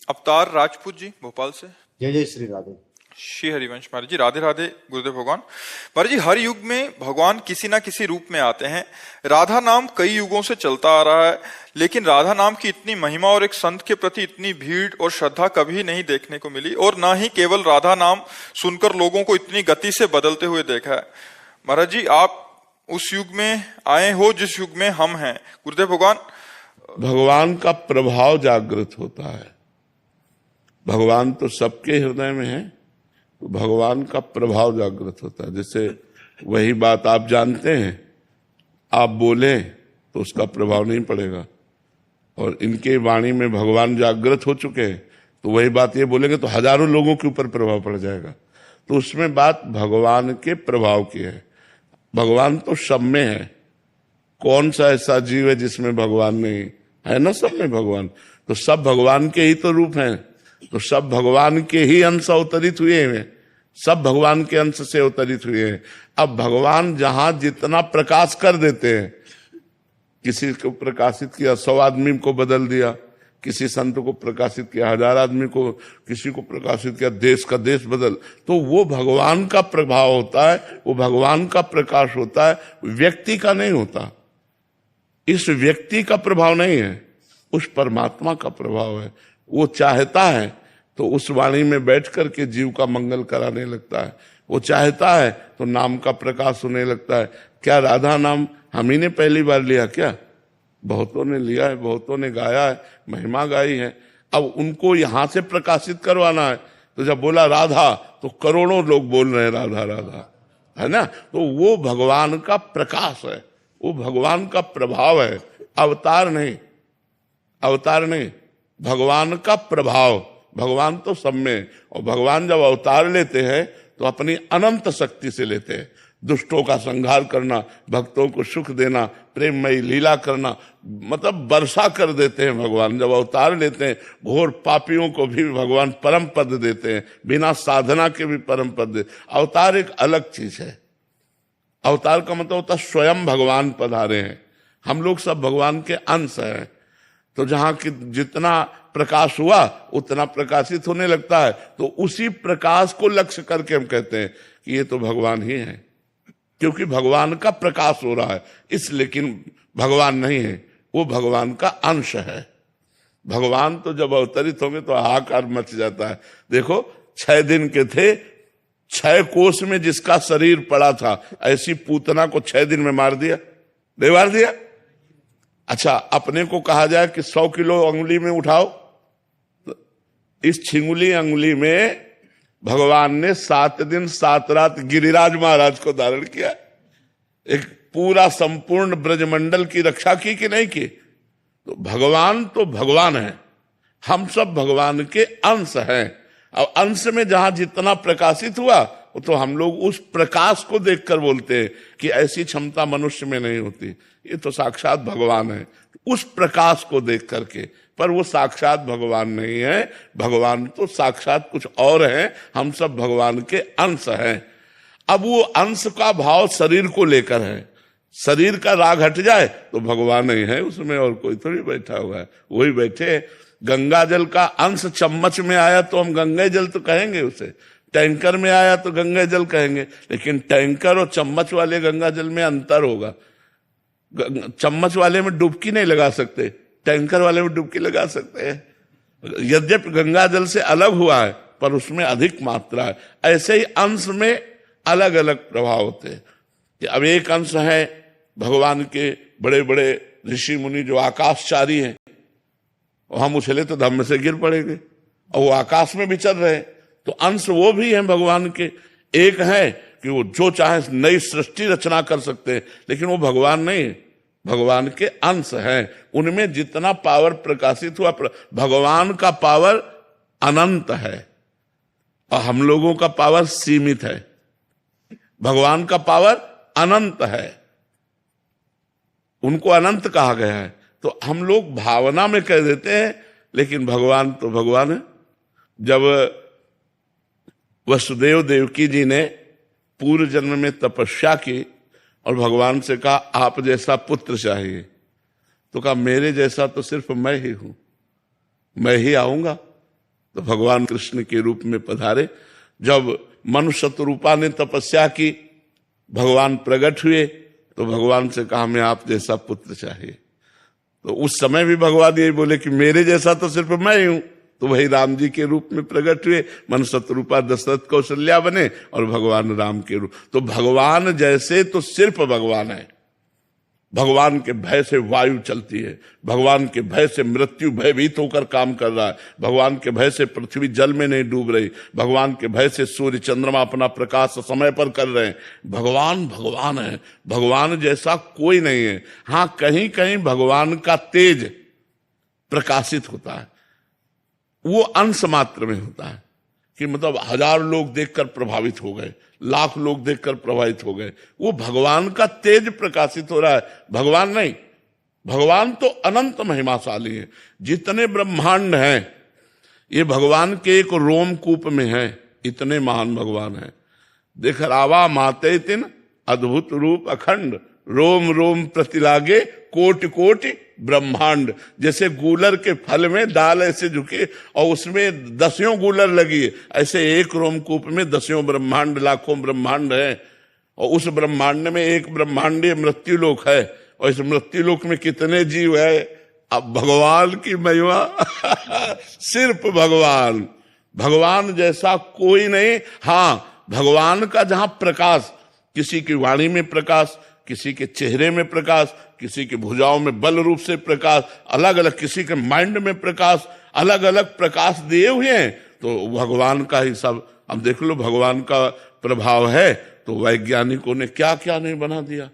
अवतार राजपूत जी भोपाल से। जय जय श्री राधे। श्री हरिवंश महाराज जी, राधे राधे गुरुदेव भगवान। महाराज जी, हर युग में भगवान किसी ना किसी रूप में आते हैं। राधा नाम कई युगों से चलता आ रहा है, लेकिन राधा नाम की इतनी महिमा और एक संत के प्रति इतनी भीड़ और श्रद्धा कभी नहीं देखने को मिली, और ना ही केवल राधा नाम सुनकर लोगों को इतनी गति से बदलते हुए देखा है। महाराज जी, आप उस युग में आए हो जिस युग में हम हैं। गुरुदेव भगवान, भगवान का प्रभाव जागृत होता है। भगवान तो सबके हृदय में है, तो भगवान का प्रभाव जागृत होता है। जैसे वही बात आप जानते हैं, आप बोले तो उसका प्रभाव नहीं पड़ेगा, और इनके वाणी में भगवान जागृत हो चुके हैं, तो वही बात ये बोलेंगे तो हजारों लोगों के ऊपर प्रभाव पड़ जाएगा। तो उसमें बात भगवान के प्रभाव की है। भगवान तो सब में है। कौन सा ऐसा जीव है जिसमें भगवान नहीं है? ना, सब में भगवान। तो सब भगवान के ही तो रूप हैं, तो सब भगवान के ही अंश अवतरित हुए हैं, सब भगवान के अंश से अवतरित हुए हैं। अब भगवान जहां जितना प्रकाश कर देते हैं, किसी को प्रकाशित किया 100 आदमी को बदल दिया, किसी संत को प्रकाशित किया 1000 आदमी को, किसी को प्रकाशित किया देश का देश बदल, तो वो भगवान का प्रभाव होता है, वो भगवान का प्रकाश होता है, व्यक्ति का नहीं होता। इस व्यक्ति का प्रभाव नहीं है, उस परमात्मा का प्रभाव है। वो चाहता है तो उस वाणी में बैठ करके जीव का मंगल कराने लगता है। वो चाहता है तो नाम का प्रकाश होने लगता है। क्या राधा नाम हम ही ने पहली बार लिया? क्या बहुतों ने लिया है, बहुतों ने गाया है, महिमा गाई है। अब उनको यहां से प्रकाशित करवाना है, तो जब बोला राधा तो करोड़ों लोग बोल रहे हैं राधा राधा, है ना। तो वो भगवान का प्रकाश है, वो भगवान का प्रभाव है, अवतार नहीं, अवतार नहीं, भगवान का प्रभाव। भगवान तो सब में, और भगवान जब अवतार लेते हैं तो अपनी अनंत शक्ति से लेते हैं। दुष्टों का संहार करना, भक्तों को सुख देना, प्रेममयी लीला करना, मतलब वर्षा कर देते हैं भगवान जब अवतार लेते हैं। घोर पापियों को भी भगवान परम पद देते हैं, बिना साधना के भी परम पद देते। अवतार एक अलग चीज है। अवतार का मतलब होता है स्वयं भगवान पधारे हैं। हम लोग सब भगवान के अंश हैं, तो जहां की जितना प्रकाश हुआ उतना प्रकाशित होने लगता है, तो उसी प्रकाश को लक्ष्य करके हम कहते हैं कि ये तो भगवान ही है, क्योंकि भगवान का प्रकाश हो रहा है। इस लेकिन भगवान नहीं है, वो भगवान का अंश है। भगवान तो जब अवतरित होंगे तो हाहाकार मच जाता है। देखो 6 दिन के थे, 6 कोस में जिसका शरीर पड़ा था, ऐसी पूतना को 6 दिन में मार दिया, नहीं मार दिया? अच्छा, अपने को कहा जाए कि 100 किलो अंगुली में उठाओ, तो इस छिंगुली अंगुली में भगवान ने 7 दिन 7 रात गिरिराज महाराज को धारण किया। एक पूरा संपूर्ण ब्रजमंडल की रक्षा की कि नहीं की? तो भगवान है, हम सब भगवान के अंश हैं। अब अंश में जहां जितना प्रकाशित हुआ, तो हम लोग उस प्रकाश को देखकर बोलते हैं कि ऐसी क्षमता मनुष्य में नहीं होती, ये तो साक्षात भगवान है। उस प्रकाश को देख करके, पर वो साक्षात भगवान नहीं है, भगवान तो साक्षात कुछ और है। हम सब भगवान के अंश हैं। अब वो अंश का भाव शरीर को लेकर है। शरीर का राग हट जाए तो भगवान नहीं है उसमें, और कोई थोड़ी बैठा हुआ है, वही बैठे। गंगा जल का अंश चम्मच में आया तो हम गंगा जल तो कहेंगे उसे, टैंकर में आया तो गंगा जल कहेंगे, लेकिन टैंकर और चम्मच वाले गंगा जल में अंतर होगा। चम्मच वाले में डुबकी नहीं लगा सकते, टैंकर वाले में डुबकी लगा सकते हैं। यद्यपि गंगा जल से अलग हुआ है, पर उसमें अधिक मात्रा है। ऐसे ही अंश में अलग अलग प्रभाव होते हैं। अब एक अंश है भगवान के बड़े बड़े ऋषि मुनि जो आकाशचारी हैं, और हम उछले तो धम्म से गिर पड़ेंगे, और वो आकाश में भी चल रहे हैं। तो अंश वो भी हैं भगवान के। एक है कि वो जो चाहे नई सृष्टि रचना कर सकते हैं, लेकिन वो भगवान नहीं, भगवान के अंश हैं। उनमें जितना पावर प्रकाशित हुआ, भगवान का पावर अनंत है और हम लोगों का पावर सीमित है। भगवान का पावर अनंत है, उनको अनंत कहा गया है। तो हम लोग भावना में कह देते हैं, लेकिन भगवान तो भगवान है। जब वसुदेव देवकी जी ने पूर्व जन्म में तपस्या की और भगवान से कहा आप जैसा पुत्र चाहिए, तो कहा मेरे जैसा तो सिर्फ मैं ही हूं, मैं ही आऊंगा। तो भगवान कृष्ण के रूप में पधारे। जब मनुष्य रूपा ने तपस्या की, भगवान प्रकट हुए तो भगवान से कहा हमें आप जैसा पुत्र चाहिए। तो उस समय भी भगवान यही बोले कि मेरे जैसा तो सिर्फ मैं ही हूं। तो वही राम जी के रूप में प्रकट हुए, मनुष्य रूपा दशरथ कौशल्या बने और भगवान राम के रूप। तो भगवान जैसे तो सिर्फ भगवान है। भगवान के भय से वायु चलती है, भगवान के भय से मृत्यु भयभीत होकर काम कर रहा है, भगवान के भय से पृथ्वी जल में नहीं डूब रही, भगवान के भय से सूर्य चंद्रमा अपना प्रकाश समय पर कर रहे हैं। भगवान भगवान है, भगवान जैसा कोई नहीं है। हां, कहीं कहीं भगवान का तेज प्रकाशित होता है, वो अंश मात्र में होता है कि मतलब 1000 लोग देखकर प्रभावित हो गए, लाख लोग देखकर प्रभावित हो गए, वो भगवान का तेज प्रकाशित हो रहा है, भगवान नहीं। भगवान तो अनंत महिमाशाली है। जितने ब्रह्मांड हैं ये भगवान के एक रोमकूप में है, इतने महान भगवान हैं। देख रावा माते तिन अद्भुत रूप अखंड, रोम रोम प्रतिलागे कोटि कोटि ब्रह्मांड। जैसे गूलर के फल में दाल ऐसे झुके और उसमें 10 गूलर लगी है, ऐसे एक रोमकूप में 10 ब्रह्मांड, लाखों ब्रह्मांड है। और उस ब्रह्मांड में एक ब्रह्मांडीय मृत्युलोक है, और इस मृत्युलोक में कितने जीव है। अब भगवान की महिमा सिर्फ भगवान, भगवान जैसा कोई नहीं। हां, भगवान का जहां प्रकाश, किसी की वाणी में प्रकाश, किसी के चेहरे में प्रकाश, किसी की भुजाओं में बल रूप से प्रकाश, अलग अलग, किसी के माइंड में प्रकाश, अलग अलग प्रकाश दिए हुए हैं। तो भगवान का ही सब। अब देख लो, भगवान का प्रभाव है तो वैज्ञानिकों ने क्या क्या नहीं बना दिया।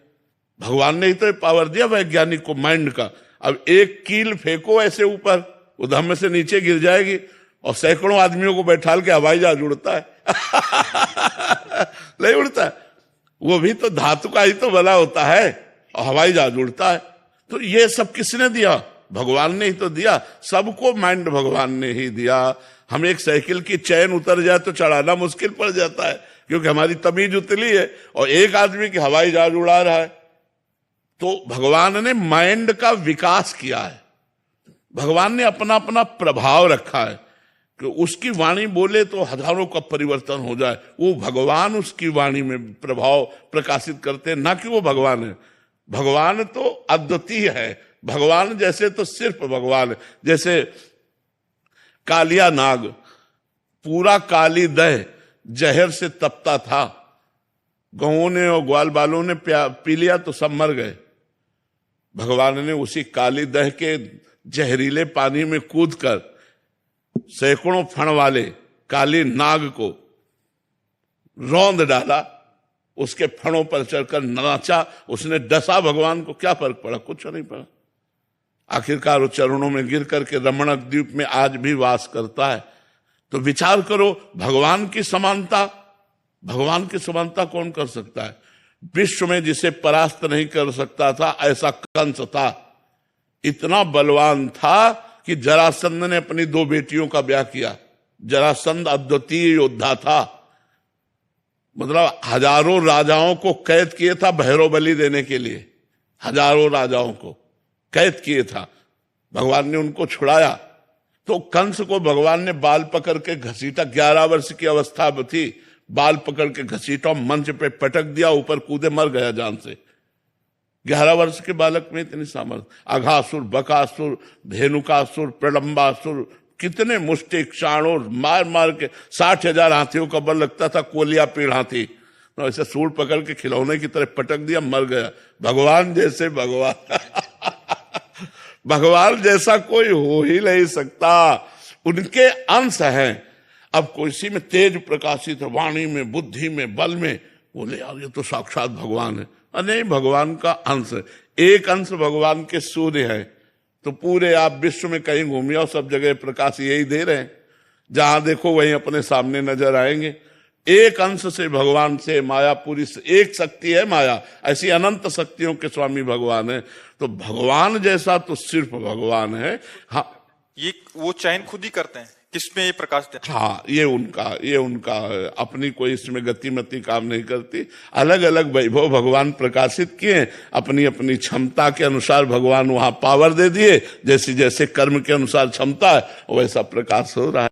भगवान ने ही तो पावर दिया वैज्ञानिक को माइंड का। अब एक कील फेंको ऐसे ऊपर, वो धम्म से नीचे गिर जाएगी और सैकड़ों आदमियों को बैठाल के हवाई जहाज उड़ता है नहीं उड़ता, वो भी तो धातु का ही तो बना होता है और हवाई जहाज उड़ता है। तो ये सब किसने दिया? भगवान ने ही तो दिया। सबको माइंड भगवान ने ही दिया। हम एक साइकिल की चैन उतर जाए तो चढ़ाना मुश्किल पड़ जाता है, क्योंकि हमारी तमीज उतली है, और एक आदमी की हवाई जहाज उड़ा रहा है। तो भगवान ने माइंड का विकास किया है, भगवान ने अपना अपना प्रभाव रखा है कि उसकी वाणी बोले तो हजारों का परिवर्तन हो जाए। वो भगवान उसकी वाणी में प्रभाव प्रकाशित करते हैं, ना कि वो भगवान है। भगवान तो अद्वितीय है, भगवान जैसे तो सिर्फ भगवान है। जैसे कालिया नाग पूरा काली दह जहर से तपता था, गौं ने और ग्वाल बालों ने पी लिया तो सब मर गए। भगवान ने उसी काली दह के जहरीले पानी में कूदकर सैकड़ों फण वाले काली नाग को रौंद डाला, उसके फणों पर चढ़कर नाचा, उसने डसा। भगवान को क्या फर्क पड़ा? कुछ नहीं पड़ा। आखिरकार वो चरणों में गिर करके रमणक द्वीप में आज भी वास करता है। तो विचार करो, भगवान की समानता, भगवान की समानता कौन कर सकता है? विश्व में जिसे परास्त नहीं कर सकता था ऐसा कंस था, इतना बलवान था कि जरासंध ने अपनी 2 बेटियों का ब्याह किया। जरासंध अद्वितीय योद्धा था, मतलब हजारों राजाओं को कैद किए था भैरव बलि देने के लिए, हजारों राजाओं को कैद किए था। भगवान ने उनको छुड़ाया। तो कंस को भगवान ने बाल पकड़ के घसीटा, 11 वर्ष की अवस्था थी, बाल पकड़ के घसीटा, मंच पे पटक दिया, ऊपर कूदे, मर गया जान से। 11 वर्ष के बालक में इतनी सामर्थ्य। अघासुर, बकासुर, धेनुकासुर, प्रलंबासुर, कितने मुष्टिक क्षाणों मार मार के 60,000 हाथियों का बल लगता था, कोलिया पीड़ हाथी, तो ऐसे सूर पकड़ के खिलौने की तरह पटक दिया, मर गया। भगवान जैसे भगवान भगवान जैसा कोई हो ही नहीं सकता, उनके अंश हैं। अब किसी में तेज प्रकाशित है, वाणी में, बुद्धि में, बल में, बोले यार ये तो साक्षात भगवान है। नहीं, भगवान का अंश है। एक अंश भगवान के सूर्य है, तो पूरे आप विश्व में कहीं घूमिए और सब जगह प्रकाश यही दे रहे हैं, जहां देखो वहीं अपने सामने नजर आएंगे। एक अंश से भगवान से माया पूरी, एक शक्ति है माया, ऐसी अनंत शक्तियों के स्वामी भगवान है। तो भगवान जैसा तो सिर्फ भगवान है। हाँ, ये वो चयन खुद ही करते हैं किसमें ये प्रकाश देते हैं। हाँ, ये उनका अपनी कोई इसमें गतिमति काम नहीं करती। अलग अलग वैभव भगवान प्रकाशित किए, अपनी अपनी क्षमता के अनुसार भगवान वहां पावर दे दिए, जैसे जैसे कर्म के अनुसार क्षमता है वैसा प्रकाश हो रहा है।